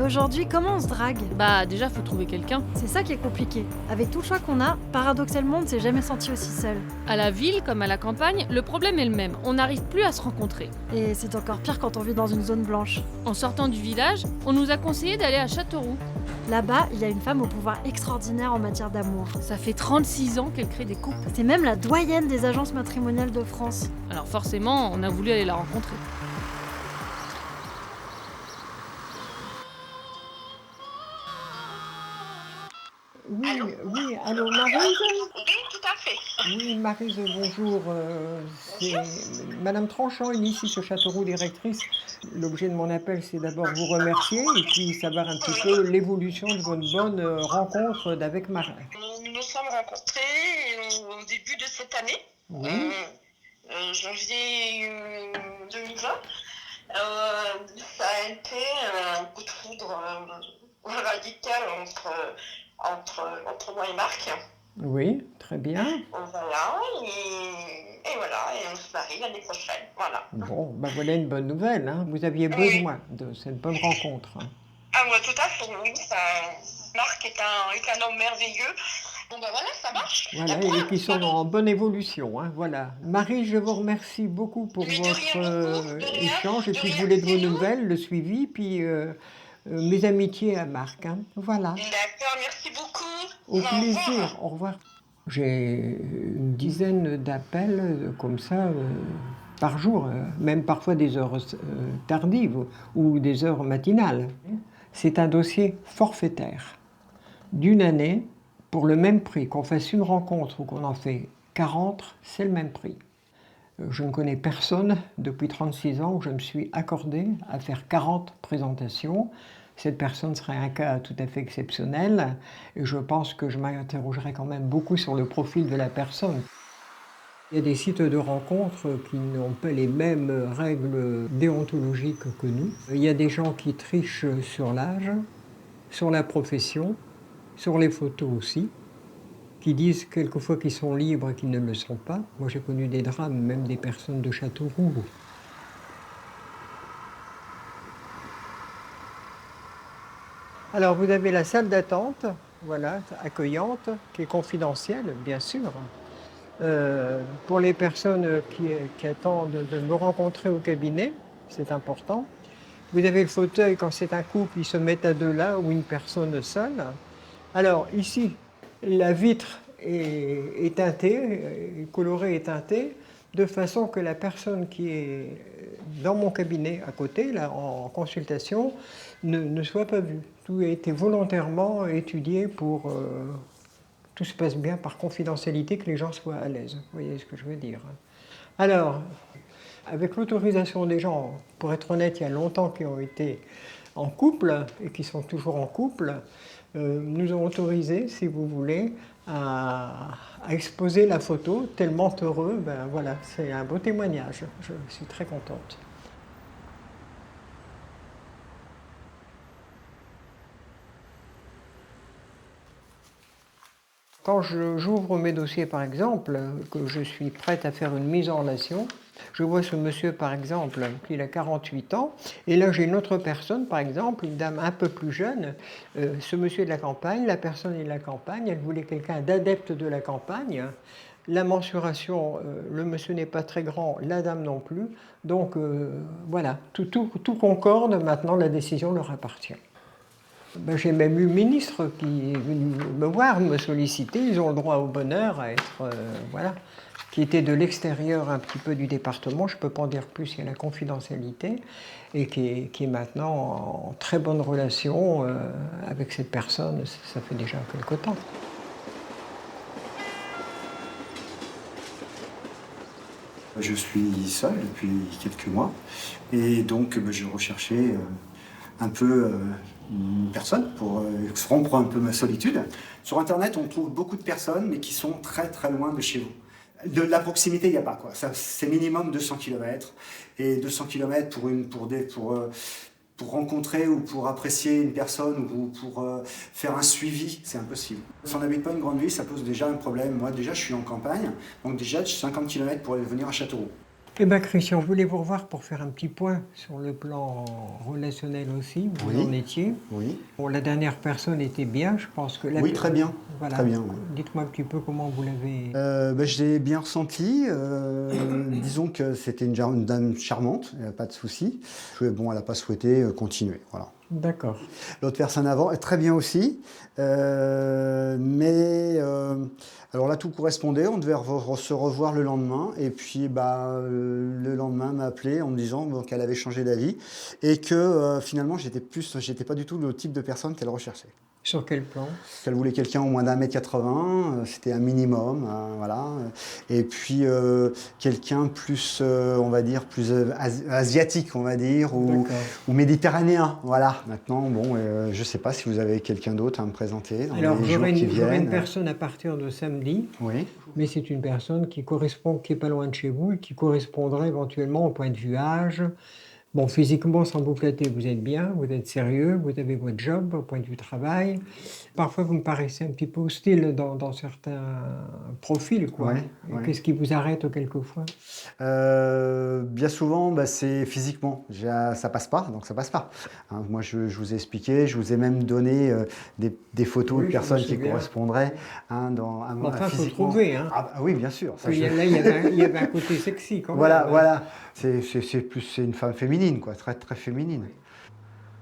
aujourd'hui, comment on se drague? Bah déjà faut trouver quelqu'un. C'est ça qui est compliqué. Avec tout le choix qu'on a, paradoxalement, on ne s'est jamais senti aussi seul. À la ville comme à la campagne, le problème est le même, on n'arrive plus à se rencontrer. Et c'est encore pire quand on vit dans une zone blanche. En sortant du village, on nous a conseillé d'aller à Châteauroux. Là-bas, il y a une femme au pouvoir extraordinaire en matière d'amour. Ça fait 36 ans qu'elle crée des couples. C'est même la doyenne des agences matrimoniales de France. Alors forcément, on a voulu aller la rencontrer. Oui, Allô? oui, allô Maryse? Oui, tout à fait. Oui, Maryse, bonjour. C'est Madame Tranchant, ici sur Châteauroux, directrice. L'objet de mon appel, c'est d'abord vous remercier et puis savoir un petit peu l'évolution de votre bonne rencontre avec Marie. Nous nous sommes rencontrés au début de cette année, Oui, janvier 2020. Ça a été un coup de foudre radical entre moi et Marc. oui, très bien. Voilà, et voilà, et on se marie l'année prochaine. Voilà. Bon, ben voilà une bonne nouvelle, hein. Vous aviez besoin de cette bonne rencontre. Ah ouais, tout à fait, oui. Marc est un homme merveilleux. Bon ben voilà, ça marche. Voilà, et qui sont en bonne évolution, hein, voilà. Marie, je vous remercie beaucoup pour Mais de votre rien, beaucoup, de rien, échange, et de puis je rien, voulais de vos c'est nous. nouvelles, le suivi, puis mes amitiés à Marc, hein, voilà. D'accord, merci beaucoup. Au Au plaisir, revoir. au revoir. J'ai une dizaine d'appels comme ça par jour, même parfois des heures tardives ou des heures matinales. C'est un dossier forfaitaire d'une année pour le même prix. Qu'on fasse une rencontre ou qu'on en fait 40, c'est le même prix. Je ne connais personne depuis 36 ans où je me suis accordé à faire 40 présentations. Cette personne serait un cas tout à fait exceptionnel et je pense que je m'interrogerai quand même beaucoup sur le profil de la personne. Il y a des sites de rencontres qui n'ont pas les mêmes règles déontologiques que nous. Il y a des gens qui trichent sur l'âge, sur la profession, sur les photos aussi, qui disent quelquefois qu'ils sont libres et qu'ils ne le sont pas. Moi j'ai connu des drames, même des personnes de Châteauroux. Alors vous avez la salle d'attente, voilà, accueillante, qui est confidentielle, bien sûr. Pour les personnes qui attendent de me rencontrer au cabinet, c'est important. Vous avez le fauteuil, quand c'est un couple, ils se mettent à deux là, ou une personne seule. Alors ici, la vitre est teintée, colorée et teintée, de façon que la personne qui est dans mon cabinet à côté, là, en consultation, ne soit pas vue. Tout a été volontairement étudié pour tout se passe bien par confidentialité, que les gens soient à l'aise. Vous voyez ce que je veux dire? Alors, avec l'autorisation des gens, pour être honnête, il y a longtemps qu'ils ont été en couple et qui sont toujours en couple, nous ont autorisé, si vous voulez, à exposer la photo, tellement heureux, ben voilà, c'est un beau témoignage, je suis très contente. Quand j'ouvre mes dossiers, par exemple, que je suis prête à faire une mise en relation, je vois ce monsieur, par exemple, qui a 48 ans, et là j'ai une autre personne, par exemple, une dame un peu plus jeune. Ce monsieur est de la campagne, la personne est de la campagne, elle voulait quelqu'un d'adepte de la campagne. La mensuration, le monsieur n'est pas très grand, la dame non plus. Donc voilà, tout concorde, maintenant la décision leur appartient. Ben, j'ai même eu le ministre qui est venu me voir, me solliciter. Ils ont le droit au bonheur, à être, voilà, qui était de l'extérieur un petit peu du département. Je ne peux pas en dire plus, il y a la confidentialité, et qui est maintenant en très bonne relation avec cette personne. Ça fait déjà quelque temps. Je suis seul depuis quelques mois et donc je recherchais un peu une personne pour rompre un peu ma solitude. Sur Internet, on trouve beaucoup de personnes, mais qui sont très très loin de chez vous. De la proximité, il n'y a pas, quoi. C'est minimum 200 km. Et 200 km pour rencontrer ou pour apprécier une personne ou pour faire un suivi, c'est impossible. Si on n'habite pas une grande ville, ça pose déjà un problème. Moi, déjà, je suis en campagne, donc déjà, j'ai 50 km pour aller venir à Châteauroux. Eh bien, Christian, je voulais vous revoir pour faire un petit point sur le plan relationnel aussi. Vous Oui. en étiez. Oui. Bon, la dernière personne était bien, je pense que la... Oui, très bien. Voilà. Très bien, oui. Dites-moi un petit peu comment vous l'avez... Je l'ai bien ressenti. Disons que c'était une dame charmante, il n'y a pas de souci. Bon, elle n'a pas souhaité continuer. Voilà. D'accord. L'autre personne avant est très bien aussi. Alors là, tout correspondait. On devait se revoir le lendemain. Et puis, le lendemain, m'a appelé en me disant qu'elle avait changé d'avis et que finalement, j'étais pas du tout le type de personne qu'elle recherchait. Sur quel plan? Qu'elle voulait quelqu'un au moins d'1m80, c'était un minimum, voilà. Et puis quelqu'un plus, on va dire, plus asiatique, on va dire, ou méditerranéen, voilà. Maintenant, bon, je ne sais pas si vous avez quelqu'un d'autre à me présenter dans Alors, les jours qui j'aurai une viennent. personne à partir de samedi, Oui. mais c'est une personne qui est pas loin de chez vous et qui correspondrait éventuellement au point de vue âge. Bon, physiquement, sans vous flatter, vous êtes bien, vous êtes sérieux, vous avez votre job au point de vue travail. Parfois, vous me paraissez un petit peu hostile dans certains profils, quoi. Ouais, ouais. Qu'est-ce qui vous arrête quelquefois? Bien souvent, c'est physiquement. Ça passe pas, donc ça passe pas. Hein, moi, je vous ai expliqué, je vous ai même donné des photos Oui, de je personnes me qui souviens. correspondraient. Hein, Enfin, il faut physiquement. trouver. Hein. Oui, bien sûr. Ça, Là, il y avait un côté sexy quand même. Voilà. C'est une femme féminine, quoi, très, très féminine.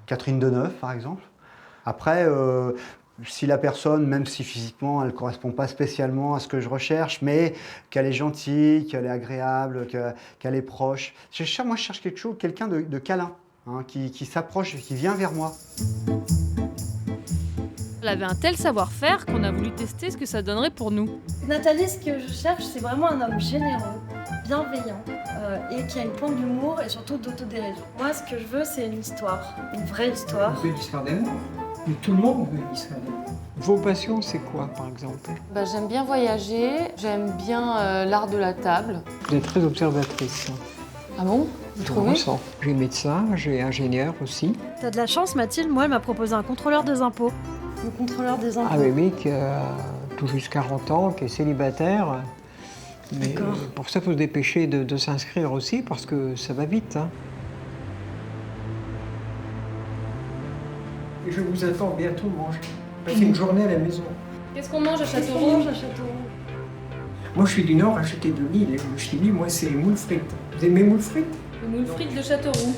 Catherine Deneuve, par exemple. Après, si la personne, même si physiquement elle ne correspond pas spécialement à ce que je recherche, mais qu'elle est gentille, qu'elle est agréable, qu'elle est proche. Moi, je cherche quelqu'un de câlin, hein, qui s'approche, qui vient vers moi. Elle avait un tel savoir-faire qu'on a voulu tester ce que ça donnerait pour nous. Nathalie, ce que je cherche, c'est vraiment un homme généreux, bienveillant et qui a une pointe d'humour et surtout d'autodérision. Moi, ce que je veux, c'est une histoire, une vraie histoire. Vous une histoire d'amour. Mais tout le monde veut une histoire d'amour. Vos passions, c'est quoi, par exemple? J'aime bien voyager, j'aime bien l'art de la table. Vous êtes très observatrice. Ah bon? Vous Je trouvez? le ressens. J'ai médecin, j'ai ingénieur aussi. T'as de la chance, Mathilde, moi, elle m'a proposé un contrôleur des impôts. Le contrôleur des impôts. Ah bébé qui a tout juste 40 ans, qui est célibataire. Mais D'accord. pour ça, il faut se dépêcher de s'inscrire aussi parce que ça va vite. Hein. Et je vous attends bientôt manger. Passez une journée à la maison. Qu'est-ce qu'on mange à Châteauroux, Châteauroux? Moi, je suis du Nord, acheté de Lille. Et le Chili, moi, c'est les moules frites. Vous aimez les moules frites? Le moule frites de Châteauroux.